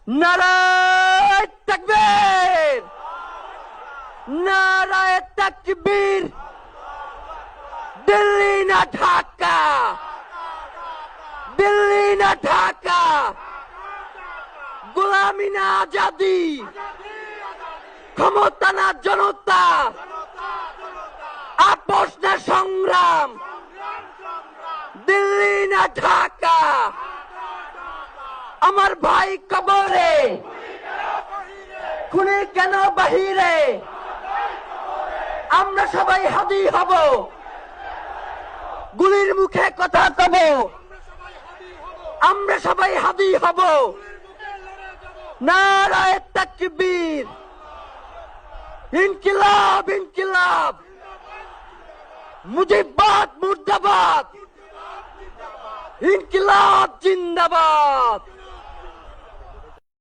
নারায়ে তাকবীর, নারায়ে তাকবীর। দিল্লি না ঢাকা, দিল্লি না ঢাকা, গোলামি না আজাদি, ক্ষমতা না জনতা, আপোষ না সংগ্রাম, দিল্লি না ঢাকা। আমার ভাই কবরে, খুনি কেন বাহিরে, আমরা সবাই হাদি হব, গুলির মুখে কথা কব, আমরা সবাই হাদি হব। নারায়ে তাকবীর, ইনকিলাব ইনকিলাব, মুজিবাদ মুর্দাবাদ, ইনকিলাব জিন্দাবাদ।